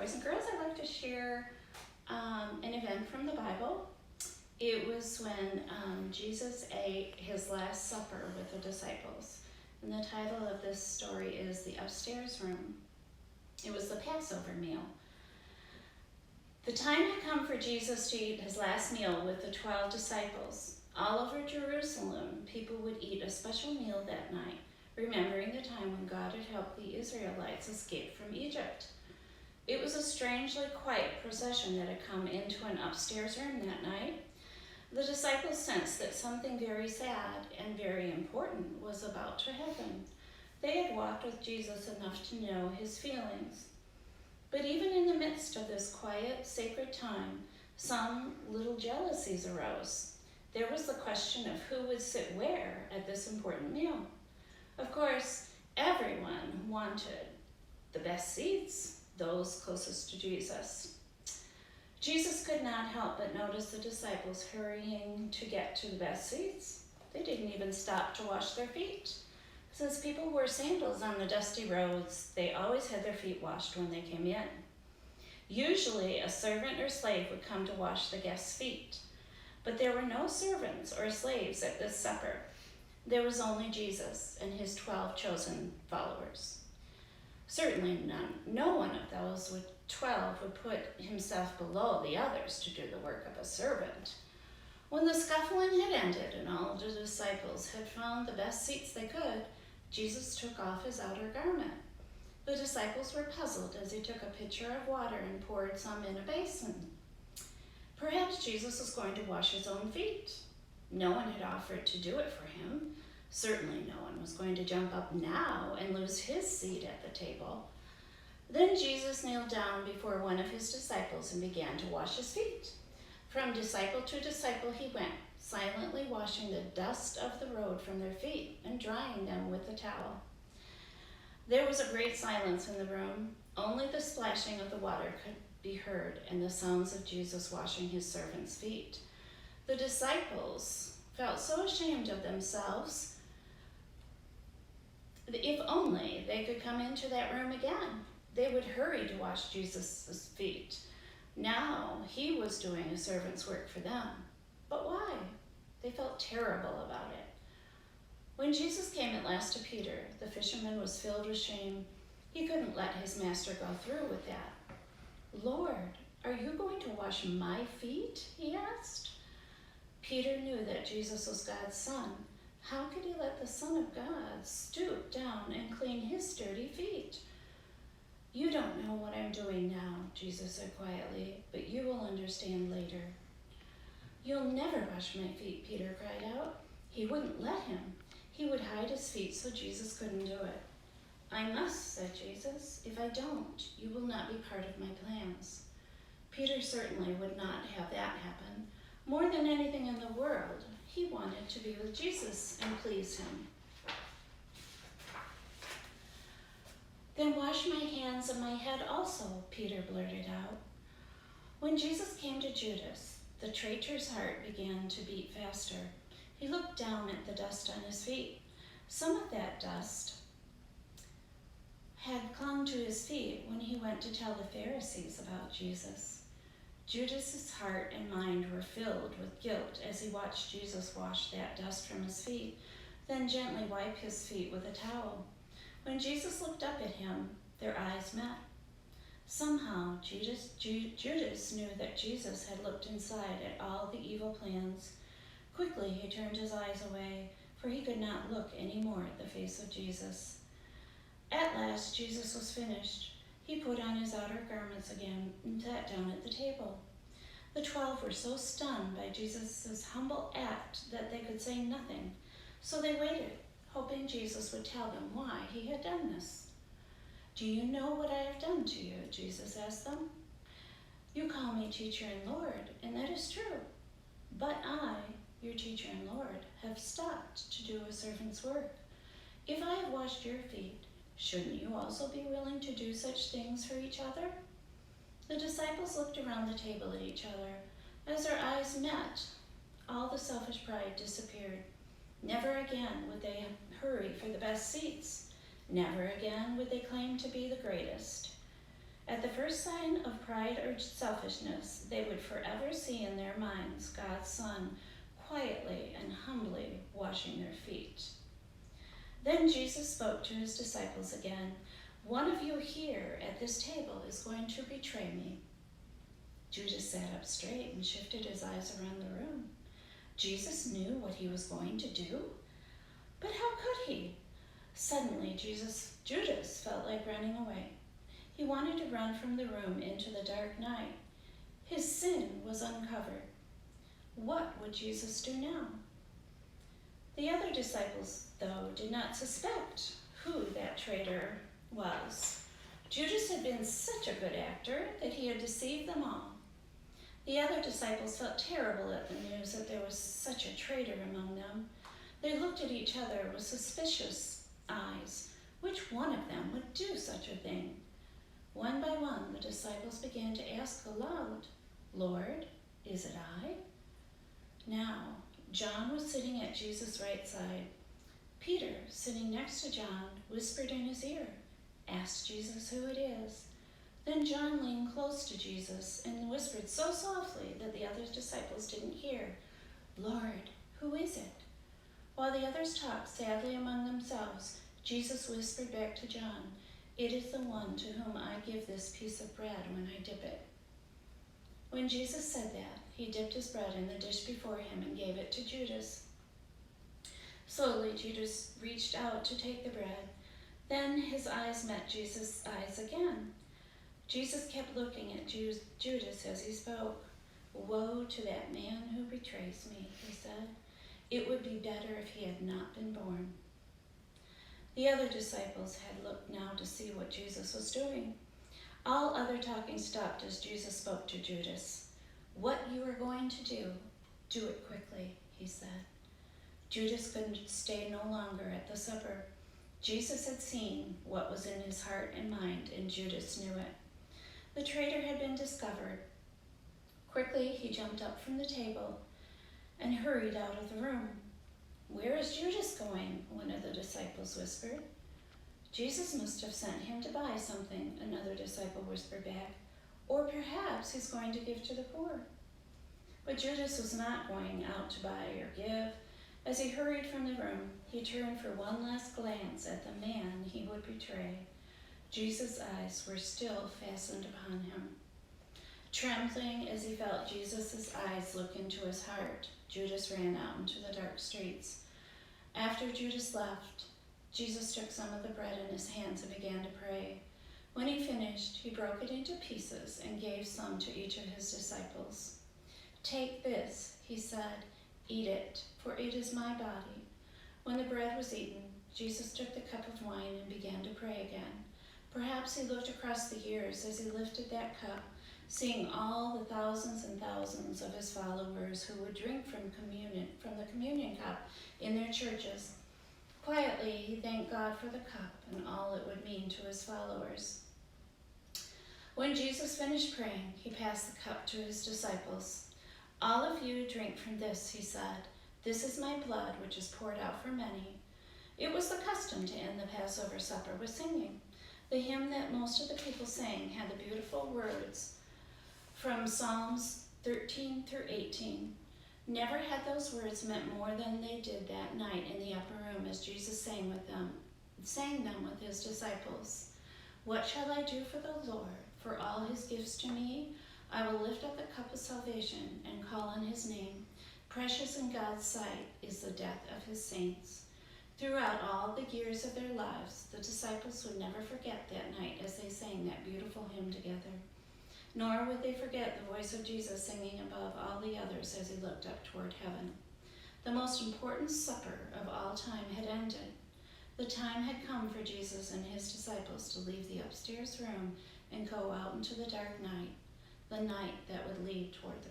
boys and girls, I'd like to share an event from the Bible. It was when Jesus ate his Last Supper with the disciples. And the title of this story is The Upstairs Room. It was the Passover meal. The time had come for Jesus to eat his last meal with the 12 disciples. All over Jerusalem, people would eat a special meal that night, remembering the time when God had helped the Israelites escape from Egypt. It was a strangely quiet procession that had come into an upstairs room that night. The disciples sensed that something very sad and very important was about to happen. They had walked with Jesus enough to know his feelings. But even in the midst of this quiet, sacred time, some little jealousies arose. There was the question of who would sit where at this important meal. Of course, everyone wanted the best seats, those closest to Jesus. Jesus could not help but notice the disciples hurrying to get to the best seats. They didn't even stop to wash their feet. Since people wore sandals on the dusty roads, they always had their feet washed when they came in. Usually, a servant or slave would come to wash the guests' feet. But there were no servants or slaves at this supper. There was only Jesus and his 12 chosen followers. Certainly no one of those 12 would put himself below the others to do the work of a servant. When the scuffling had ended and all the disciples had found the best seats they could, Jesus took off his outer garment. The disciples were puzzled as he took a pitcher of water and poured some in a basin. Perhaps Jesus was going to wash his own feet. No one had offered to do it for him. Certainly no one was going to jump up now and lose his seat at the table. Then Jesus kneeled down before one of his disciples and began to wash his feet. From disciple to disciple he went, silently washing the dust of the road from their feet and drying them with a towel. There was a great silence in the room. Only the splashing of the water could be heard and the sounds of Jesus washing his servants' feet. The disciples felt so ashamed of themselves. If only they could come into that room again, they would hurry to wash Jesus' feet. Now he was doing a servant's work for them. But why? They felt terrible about it. When Jesus came at last to Peter, the fisherman was filled with shame. He couldn't let his master go through with that. "Lord, are you going to wash my feet?" he asked. Peter knew that Jesus was God's son. How could he let the Son of God stoop down and clean his dirty feet? "You don't know what I'm doing now," Jesus said quietly, "but you will understand later." "You'll never wash my feet," Peter cried out. He wouldn't let him. He would hide his feet so Jesus couldn't do it. "I must," said Jesus. "If I don't, you will not be part of my plans." Peter certainly would not have that happen. More than anything in the world, he wanted to be with Jesus and please him. "Then wash my hands and my head also," Peter blurted out. When Jesus came to Judas, the traitor's heart began to beat faster. He looked down at the dust on his feet. Some of that dust had clung to his feet when he went to tell the Pharisees about Jesus. Judas's heart and mind were filled with guilt as he watched Jesus wash that dust from his feet, then gently wipe his feet with a towel. When Jesus looked up at him, their eyes met. Somehow, Judas knew that Jesus had looked inside at all the evil plans. Quickly, he turned his eyes away, for he could not look any more at the face of Jesus. At last, Jesus was finished. He put on his outer garments again and sat down at the table. The 12 were so stunned by Jesus' humble act that they could say nothing, so they waited, hoping Jesus would tell them why he had done this. "Do you know what I have done to you?" Jesus asked them. "You call me teacher and Lord, and that is true. But I, your teacher and Lord, have stopped to do a servant's work. If I have washed your feet, shouldn't you also be willing to do such things for each other?" The disciples looked around the table at each other. As their eyes met, all the selfish pride disappeared. Never again would they hurry for the best seats. Never again would they claim to be the greatest. At the first sign of pride or selfishness, they would forever see in their minds God's Son quietly and humbly washing their feet. Then Jesus spoke to his disciples again. "One of you here at this table is going to betray me." Judas sat up straight and shifted his eyes around the room. Jesus knew what he was going to do, but how could he? Suddenly, Judas felt like running away. He wanted to run from the room into the dark night. His sin was uncovered. What would Jesus do now? The other disciples, though, did not suspect who that traitor was. Judas had been such a good actor that he had deceived them all. The other disciples felt terrible at the news that there was such a traitor among them. They looked at each other with suspicious eyes. Which one of them would do such a thing? One by one, the disciples began to ask aloud, "Lord, is it I?" Now, John was sitting at Jesus' right side. Peter, sitting next to John, whispered in his ear, "Ask Jesus who it is." Then John leaned close to Jesus and whispered so softly that the other disciples didn't hear, "Lord, who is it?" While the others talked sadly among themselves, Jesus whispered back to John, "It is the one to whom I give this piece of bread when I dip it." When Jesus said that, he dipped his bread in the dish before him and gave it to Judas. Slowly, Judas reached out to take the bread. Then his eyes met Jesus' eyes again. Jesus kept looking at Judas as he spoke. "Woe to that man who betrays me," he said. "It would be better if he had not been born." The other disciples had looked now to see what Jesus was doing. All other talking stopped as Jesus spoke to Judas. "What you are going to do it quickly," he said. Judas couldn't stay no longer at the supper. Jesus had seen what was in his heart and mind, and Judas knew it. The traitor had been discovered. Quickly, he jumped up from the table and hurried out of the room. "Where is Judas going?" one of the disciples whispered. "Jesus must have sent him to buy something," another disciple whispered back. "Or perhaps he's going to give to the poor." But Judas was not going out to buy or give. As he hurried from the room, he turned for one last glance at the man he would betray. Jesus' eyes were still fastened upon him. Trembling as he felt Jesus' eyes look into his heart, Judas ran out into the dark streets. After Judas left, Jesus took some of the bread in his hands and began to pray. When he finished, he broke it into pieces and gave some to each of his disciples. "Take this," he said, "eat it, for it is my body." When the bread was eaten, Jesus took the cup of wine and began to pray again. Perhaps he looked across the years as he lifted that cup, seeing all the thousands and thousands of his followers who would drink from the communion cup in their churches. Quietly, he thanked God for the cup and all it would mean to his followers. When Jesus finished praying, he passed the cup to his disciples. "All of you drink from this," he said. "This is my blood, which is poured out for many." It was the custom to end the Passover supper with singing. The hymn that most of the people sang had the beautiful words from Psalms 13 through 18. Never had those words meant more than they did that night in the upper room as Jesus sang them with his disciples. "What shall I do for the Lord, for all his gifts to me? I will lift up the cup of salvation and call on his name. Precious in God's sight is the death of his saints." Throughout all the years of their lives, the disciples would never forget that night as they sang that beautiful hymn together. Nor would they forget the voice of Jesus singing above all the others as he looked up toward heaven. The most important supper of all time had ended. The time had come for Jesus and his disciples to leave the upstairs room and go out into the dark night, the night that would lead toward the